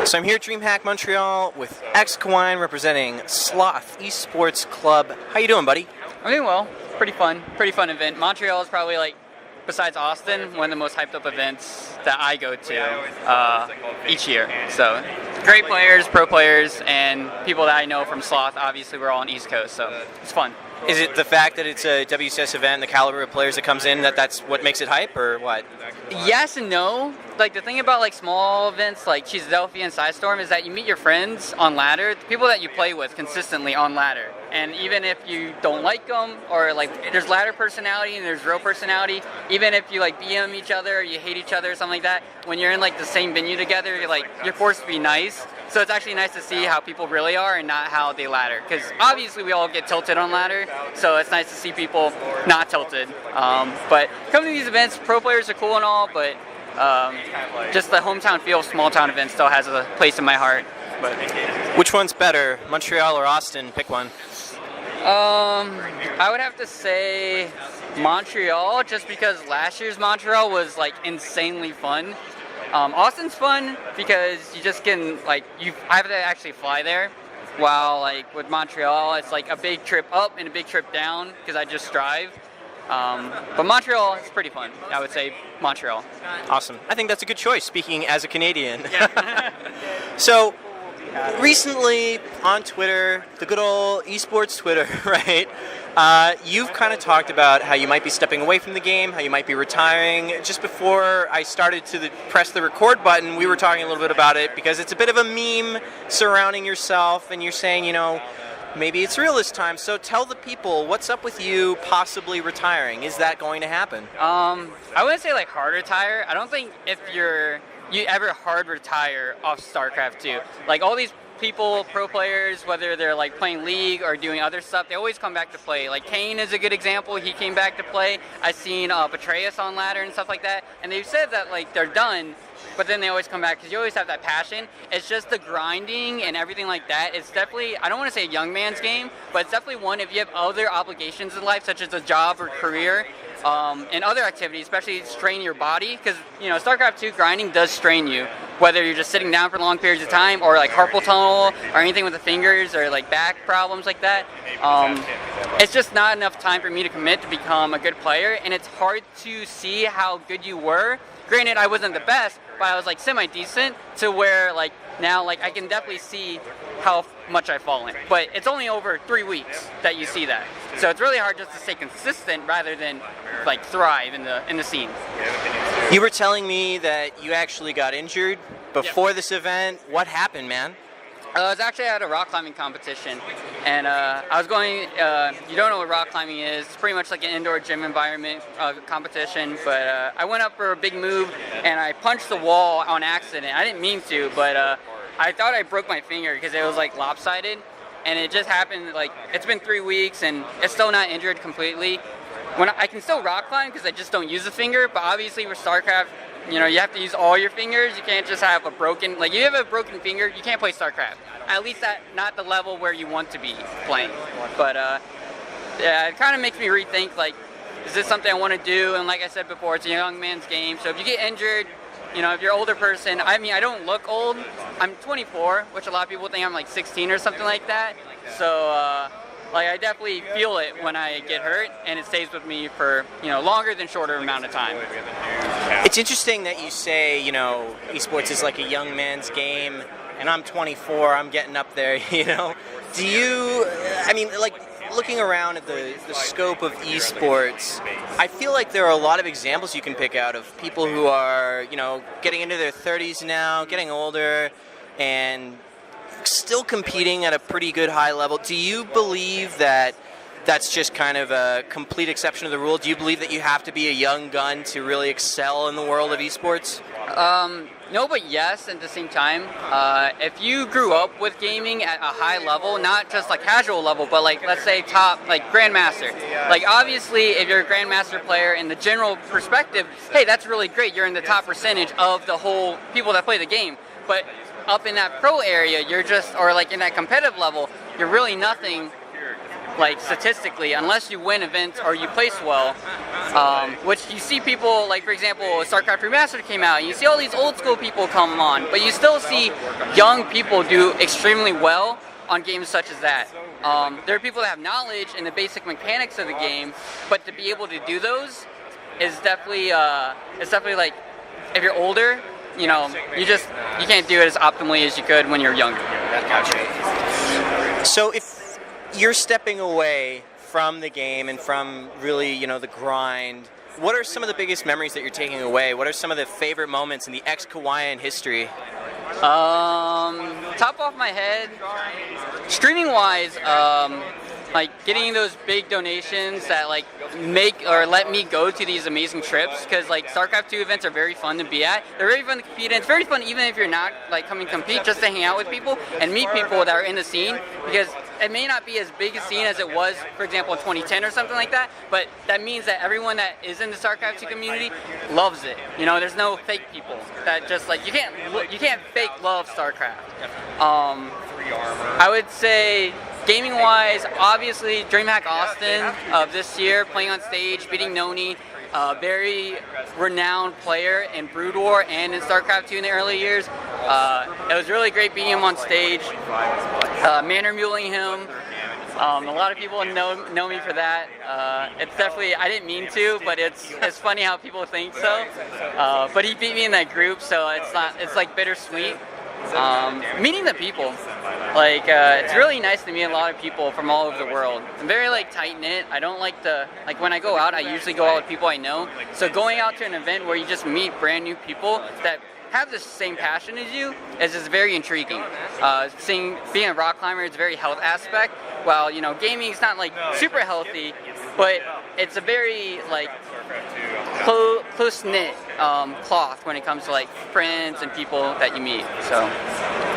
So I'm here at DreamHack Montreal with xKawaiian representing Sloth Esports Club. How you doing, buddy? I'm doing well. Pretty fun event. Montreal is probably, like, besides Austin, one of the most hyped up events that I go to each year. So great players, pro players, and people that I know from Sloth. Obviously, we're all on East Coast, so it's fun. Is it the fact that it's a WCS event and the caliber of players that comes in that's what makes it hype, or what? Yes and no. Like, the thing about, like, small events like Philadelphia and Sidestorm is that you meet your friends on ladder, the people that you play with consistently on ladder. And even if you don't like them, or, like, there's ladder personality and there's real personality, even if you, like, BM each other or you hate each other or something like that, when you're in, like, the same venue together, you're forced to be nice. So it's actually nice to see how people really are and not how they ladder. Because obviously we all get tilted on ladder, so it's nice to see people not tilted. But coming to these events, pro players are cool and all, but just the hometown feel of small town events still has a place in my heart. But which one's better, Montreal or Austin? Pick one. I would have to say Montreal, just because last year's Montreal was, like, insanely fun. Austin's fun because you just can, like, I have to actually fly there, while, like, with Montreal, it's like a big trip up and a big trip down because I just drive. But Montreal is pretty fun. I would say Montreal. Awesome. I think that's a good choice, speaking as a Canadian. Yeah. So, recently on Twitter, the good old esports Twitter, right? You've kind of talked about how you might be stepping away from the game, how you might be retiring. Just before I started to press the record button, we were talking a little bit about it because it's a bit of a meme surrounding yourself, and you're saying, you know, maybe it's real this time. So tell the people, what's up with you possibly retiring? Is that going to happen? I wouldn't say, like, hard retire. I don't think if you ever hard retire off StarCraft 2. Like, all these people, pro players, whether they're, like, playing League or doing other stuff, they always come back to play. Like, Kane is a good example. He came back to play. I've seen Betrayus on ladder and stuff like that. And they've said that, like, they're done, but then they always come back because you always have that passion. It's just the grinding and everything like that. It's definitely, I don't want to say a young man's game, but it's definitely one if you have other obligations in life, such as a job or career, and other activities, especially strain your body, because, you know, StarCraft 2 grinding does strain you, whether you're just sitting down for long periods of time, or like carpal tunnel, or anything with the fingers, or like back problems like that. It's just not enough time for me to commit to become a good player, and it's hard to see how good you were. Granted, I wasn't the best, but I was, like, semi-decent, to where, like, now, like, I can definitely see how much I've fallen. But it's only over 3 weeks that you see that. So it's really hard just to stay consistent rather than, like, thrive in the scene. You were telling me that you actually got injured before this event. What happened, man? I was actually at a rock climbing competition, and I was going, you don't know what rock climbing is, it's pretty much like an indoor gym environment competition, but I went up for a big move, and I punched the wall on accident. I didn't mean to, but I thought I broke my finger because it was, like, lopsided, and it just happened, like, it's been 3 weeks, and it's still not injured completely. I can still rock climb because I just don't use the finger, but obviously with StarCraft, you know, you have to use all your fingers. You can't just have a broken, like, you have a broken finger, you can't play StarCraft. At least at not the level where you want to be playing. But yeah, it kind of makes me rethink, like, is this something I want to do? And like I said before, it's a young man's game. So if you get injured, you know, if you're an older person, I mean, I don't look old. I'm 24, which a lot of people think I'm like 16 or something like that. So, like, I definitely feel it when I get hurt, and it stays with me for, you know, longer than shorter amount of time. It's interesting that you say, you know, esports is like a young man's game, and I'm 24, I'm getting up there, you know. Do you, I mean, like, looking around at the scope of esports, I feel like there are a lot of examples you can pick out of people who are, you know, getting into their 30s now, getting older, and still competing at a pretty good high level. Do you believe that that's just kind of a complete exception to the rule? Do you believe that you have to be a young gun to really excel in the world of esports? No, but yes, at the same time. If you grew up with gaming at a high level, not just like casual level, but like, let's say top, like Grandmaster. Like, obviously, if you're a Grandmaster player in the general perspective, hey, that's really great. You're in the top percentage of the whole people that play the game. But up in that pro area, you're just, or like in that competitive level, you're really nothing, like, statistically, unless you win events or you place well. which you see people, like for example, StarCraft Remastered came out, and you see all these old school people come on, but you still see young people do extremely well on games such as that. There are people that have knowledge in the basic mechanics of the game, but to be able to do those is definitely, like, if you're older, you can't do it as optimally as you could when you're younger. So if you're stepping away from the game and from really, the grind, what are some of the biggest memories that you're taking away? What are some of the favorite moments in the xKawaiian history? Top off my head, streaming wise, like getting those big donations that like make or let me go to these amazing trips, because like StarCraft 2 events are very fun to be at. They're very fun to compete in. It's very fun even if you're not like coming to compete, just to hang out with people and meet people that are in the scene, because it may not be as big a scene as it was, for example, in 2010 or something like that, but that means that everyone that is in the StarCraft 2 community loves it. There's no fake people that just like, you can't fake love StarCraft. I would say gaming-wise, obviously DreamHack Austin of this year, playing on stage, beating Noni, a very renowned player in Brood War and in StarCraft 2 in the early years. It was really great beating him on stage, manner muling him. A lot of people know me for that. It's definitely, I didn't mean to, but it's funny how people think so. But he beat me in that group, so it's like bittersweet. Meeting the people, like it's really nice to meet a lot of people from all over the world. I'm very like tight knit. I don't like to, like when I go out, I usually go out with people I know. So going out to an event where you just meet brand new people that have the same passion as you is just very intriguing. Being a rock climber is a very health aspect, while gaming is not like super healthy, but it's a very like close-knit cloth when it comes to like friends and people that you meet. So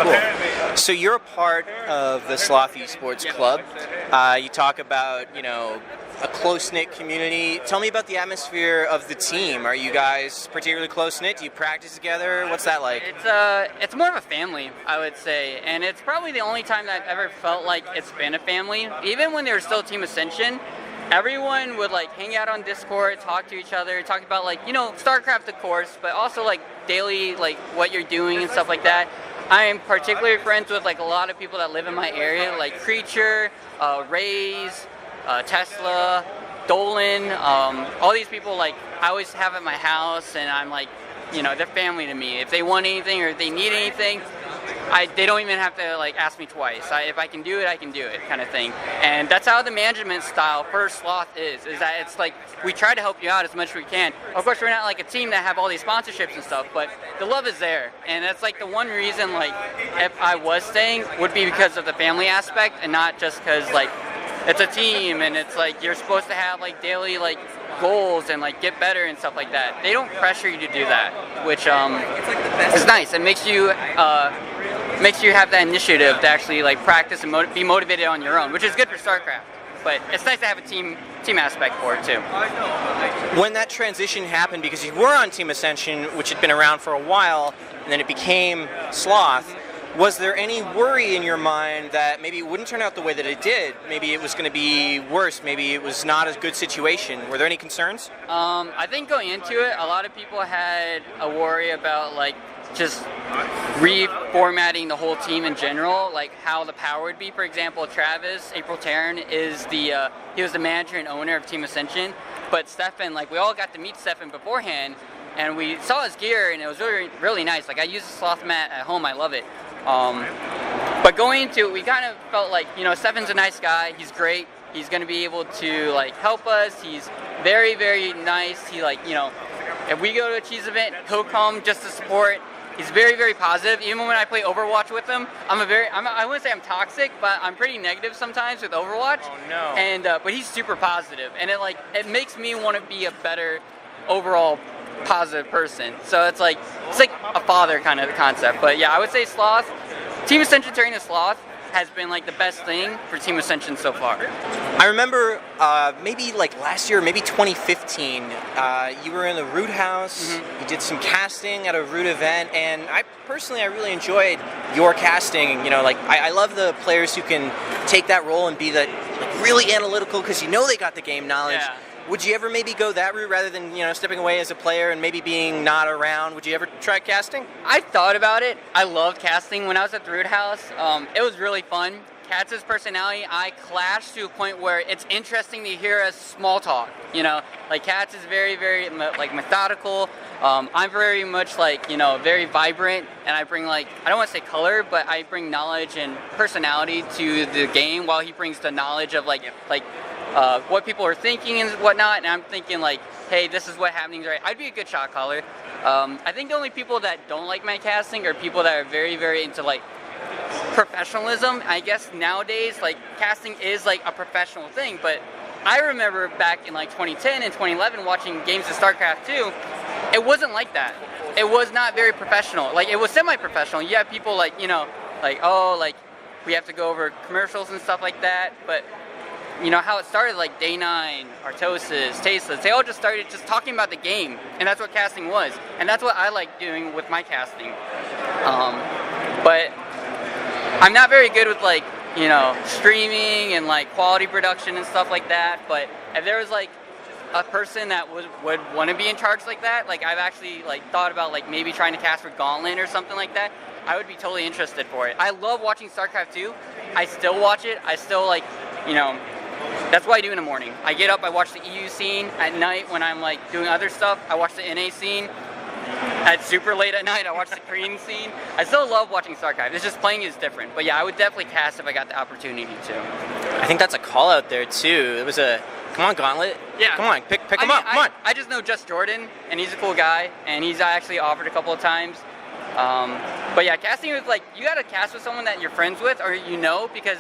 cool. So you're a part of the Sloth Esports Club. You talk about a close-knit community. Tell me about the atmosphere of the team. Are you guys particularly close-knit? Do you practice together? What's that like? It's more of a family, I would say, and it's probably the only time that I've ever felt like it's been a family. Even when they were still Team Ascension, everyone would like hang out on Discord, talk to each other, talk about like StarCraft of course, but also like daily like what you're doing and stuff like that. I am particularly friends with like a lot of people that live in my area, like Creature, Rays, Tesla, Dolan, all these people like I always have at my house, and I'm like, they're family to me. If they want anything or if they need anything, they don't even have to like ask me twice. If I can do it, I can do it, kind of thing. And that's how the management style for Sloth is that it's like we try to help you out as much as we can. Of course, we're not like a team that have all these sponsorships and stuff, but the love is there, and that's like the one reason like if I was staying would be because of the family aspect, and not just because like it's a team and it's like you're supposed to have like daily like goals and like get better and stuff like that. They don't pressure you to do that, which is nice. It makes you have that initiative to actually like practice and be motivated on your own, which is good for StarCraft. But it's nice to have a team aspect for it too. When that transition happened, because you were on Team Ascension, which had been around for a while, and then it became Sloth, was there any worry in your mind that maybe it wouldn't turn out the way that it did? Maybe it was going to be worse. Maybe it was not a good situation. Were there any concerns? I think going into it, a lot of people had a worry about like just reformatting the whole team in general, like how the power would be. For example, Travis, April Terran, he was the manager and owner of Team Ascension. But Stefan, like we all got to meet Stefan beforehand, and we saw his gear, and it was really, really nice. Like I use the Sloth mat at home, I love it. But going into it, we kind of felt like, Stefan's a nice guy. He's great. He's going to be able to like help us. He's very, very nice. He like, if we go to a cheese event, he'll come just to support. He's very, very positive. Even when I play Overwatch with him, I wouldn't say I'm toxic, but I'm pretty negative sometimes with Overwatch. Oh no. And but he's super positive, and it makes me want to be a better overall positive person. So it's like a father kind of concept. But yeah, I would say Sloth, Team Ascension turning to Sloth has been like the best thing for Team Ascension so far. I remember maybe like last year, maybe 2015, you were in the Root House, you did some casting at a Root event, and I really enjoyed your casting. I love the players who can take that role and be really analytical, because they got the game knowledge. Yeah. would you ever maybe go that route rather than, stepping away as a player and maybe being not around? Would you ever try casting? I thought about it. I loved casting when I was at the Roothouse. It was really fun. Katz's personality, I clashed to a point where it's interesting to hear us small talk. Like Katz is very, very methodical. I'm very much very vibrant, and I bring I don't want to say color, but I bring knowledge and personality to the game, while he brings the knowledge of what people are thinking and whatnot. And I'm thinking hey, this is what happening right. I'd be a good shot caller. I think the only people that don't like my casting are people that are very, very into professionalism. I guess nowadays casting is a professional thing, but I remember back in 2010 and 2011 watching games of StarCraft 2, it wasn't like that. It was not very professional. It was semi-professional. You have people we have to go over commercials and stuff like that, but how it started, Day 9, Artosis, Tasteless, they all just started just talking about the game, and that's what casting was, and that's what I like doing with my casting. But I'm not very good with streaming and quality production and stuff like that, but if there was a person that would want to be in charge like that, I've actually thought about maybe trying to cast for Gauntlet or something like that, I would be totally interested for it. I love watching StarCraft 2. I still watch it. I still that's what I do in the morning. I get up, I watch the EU scene. At night when I'm doing other stuff, I watch the NA scene. At super late at night, I watch the Korean scene. I still love watching StarCraft. It's just playing is different. But yeah, I would definitely cast if I got the opportunity to. I think that's a call out there too. It was come on, Gauntlet. Yeah. Come on, pick him up. Come on. I just know Just Jordan, and he's a cool guy, and he's actually offered a couple of times. But yeah, casting is you got to cast with someone that you're friends with or because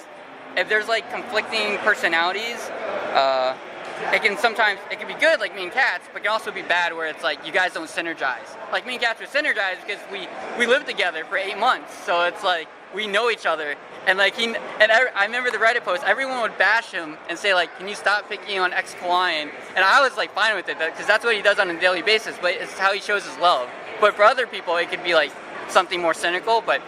if there's conflicting personalities, it can be good me and Katz, but it can also be bad where it's you guys don't synergize. Me and Katz were synergized because we lived together for 8 months, so it's we know each other. And I remember the Reddit post, everyone would bash him and say can you stop picking on xKawaiian? And I was fine with it because that's what he does on a daily basis, but it's how he shows his love. But for other people, it could be something more cynical, but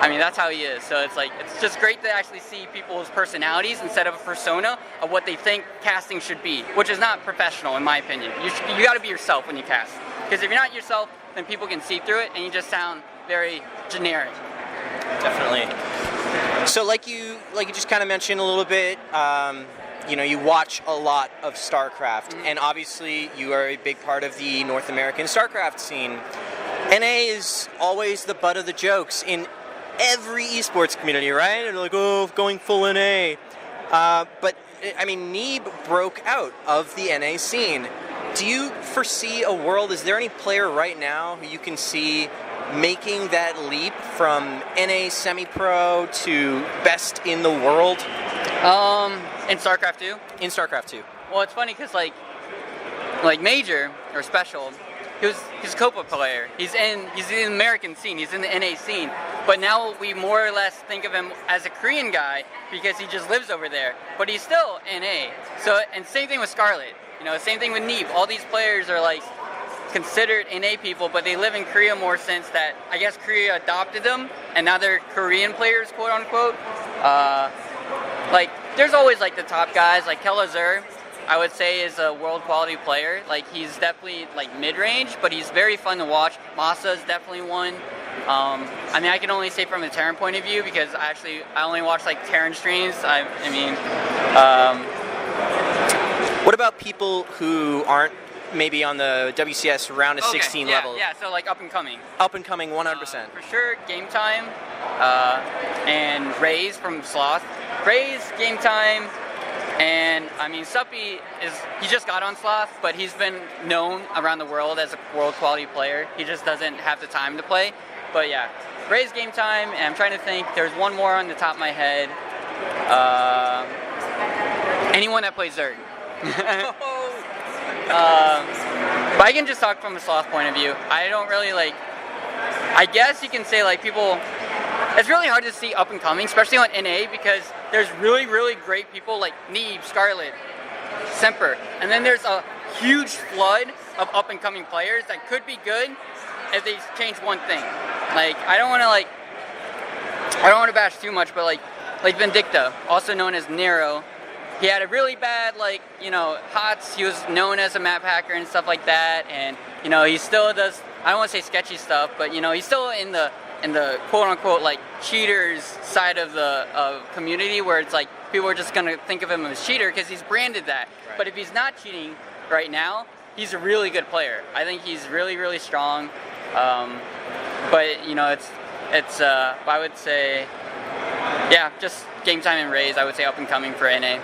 I mean, that's how he is. So it's just great to actually see people's personalities instead of a persona of what they think casting should be, which is not professional in my opinion. You got to be yourself when you cast. Because if you're not yourself, then people can see through it and you just sound very generic. Definitely. So like you just kind of mentioned a little bit, you watch a lot of StarCraft, and obviously you are a big part of the North American StarCraft scene. NA is always the butt of the jokes in every esports community, right? And going full NA. But I mean, Neeb broke out of the NA scene. Do you foresee a world? Is there any player right now who you can see making that leap from NA semi-pro to best in the world? In StarCraft 2? In StarCraft 2. Well, it's funny because Major or Special, he's a Copa player. He's in the American scene. He's in the NA scene. But now we more or less think of him as a Korean guy because he just lives over there. But he's still NA. So, and same thing with Scarlet. Same thing with Neeb. All these players are considered NA people, but they live in Korea more since that I guess Korea adopted them, and now they're Korean players, quote unquote. There's always the top guys, Kelazur, I would say is a world quality player. He's definitely mid-range, but he's very fun to watch. Masa is definitely one. I mean, I can only say from the Terran point of view because I only watch Terran streams. What about people who aren't maybe on the WCS round of 16 level? Yeah, so up and coming. Up and coming, 100%. For sure, Game Time, and Raze from Sloth. Raze, Game Time, and I mean, Suppy he just got on Sloth, but he's been known around the world as a world quality player. He just doesn't have the time to play. But yeah, Raze, Game Time, and I'm trying to think, there's one more on the top of my head. Anyone that plays Zerg. But I can just talk from a Sloth point of view. I don't really I guess you can say people, it's really hard to see up and coming, especially on NA, because there's really, really great people like Neeb, Scarlet, Semper, and then there's a huge flood of up and coming players that could be good if they change one thing. I don't want to bash too much, but like Vindicta, also known as Nero, he had a really bad, like, you know, HOTS. He was known as a map hacker and stuff like that, and you know, he still does. I don't want to say sketchy stuff, but you know, he's still in the quote unquote like cheaters side of the community, where it's like people are just gonna think of him as cheater because he's branded that. Right. But if he's not cheating right now, he's a really good player. I think he's really, really strong. But you know, it's I would say, yeah, just game time and raise. I would say up and coming for NA.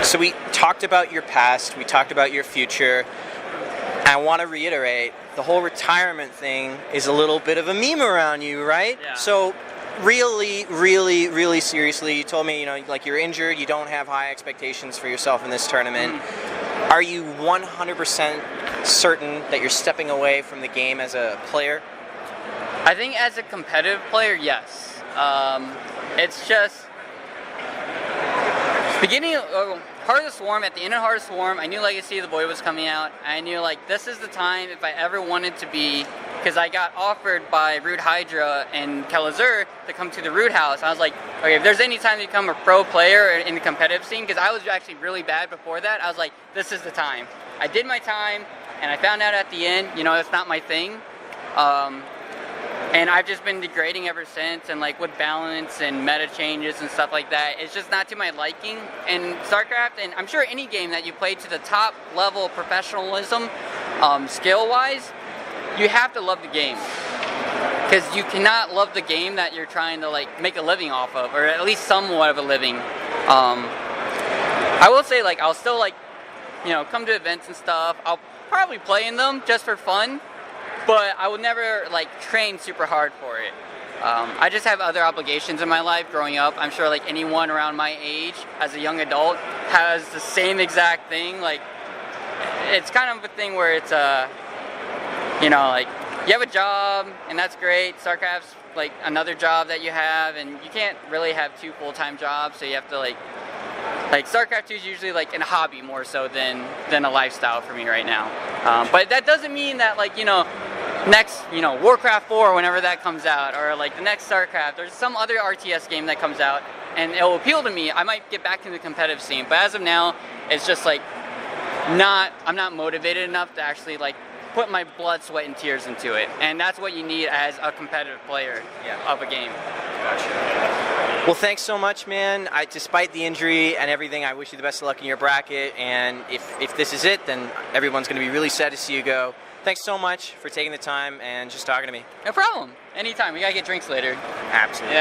So we talked about your past, we talked about your future. I want to reiterate, the whole retirement thing is a little bit of a meme around you, right? Yeah. So really, really, really seriously, you told me, you know, like you're injured, you don't have high expectations for yourself in this tournament. Are you 100% certain that you're stepping away from the game as a player? I think as a competitive player, yes. It's just beginning Heart of the Swarm. At the end of Heart of the Swarm, I knew Legacy of the Void was coming out. I knew like this is the time if I ever wanted to be, because I got offered by Root Hydra and Kelazur to come to the Root House. I was like, okay, if there's any time to become a pro player in the competitive scene, because I was actually really bad before that, I was like, this is the time. I did my time, and I found out at the end, you know, it's not my thing. And I've just been degrading ever since, and like with balance and meta changes and stuff like that, it's just not to my liking. And StarCraft, and I'm sure any game that you play to the top level of professionalism, skill-wise, you have to love the game. Because you cannot love the game that you're trying to like make a living off of, or at least somewhat of a living. I will say, like, I'll still like, you know, come to events and stuff. I'll probably play in them just for fun. But I would never like train super hard for it. I just have other obligations in my life growing up. I'm sure like anyone around my age as a young adult has the same exact thing. Like, it's kind of a thing where it's you know, like you have a job and that's great. StarCraft's like another job that you have, and you can't really have two full-time jobs, so you have to like StarCraft 2 is usually like a hobby more so than a lifestyle for me right now. But that doesn't mean that like, you know, next, you know, Warcraft 4 whenever that comes out, or like the next StarCraft, or some other RTS game that comes out and it will appeal to me, I might get back in the competitive scene. But as of now, it's just like I'm not motivated enough to actually like put my blood, sweat, and tears into it. And that's what you need as a competitive player of a game. Gotcha. Well, thanks so much, man. Despite the injury and everything, I wish you the best of luck in your bracket. And if this is it, then everyone's going to be really sad to see you go. Thanks so much for taking the time and just talking to me. No problem. Anytime. We got to get drinks later. Absolutely. Yeah.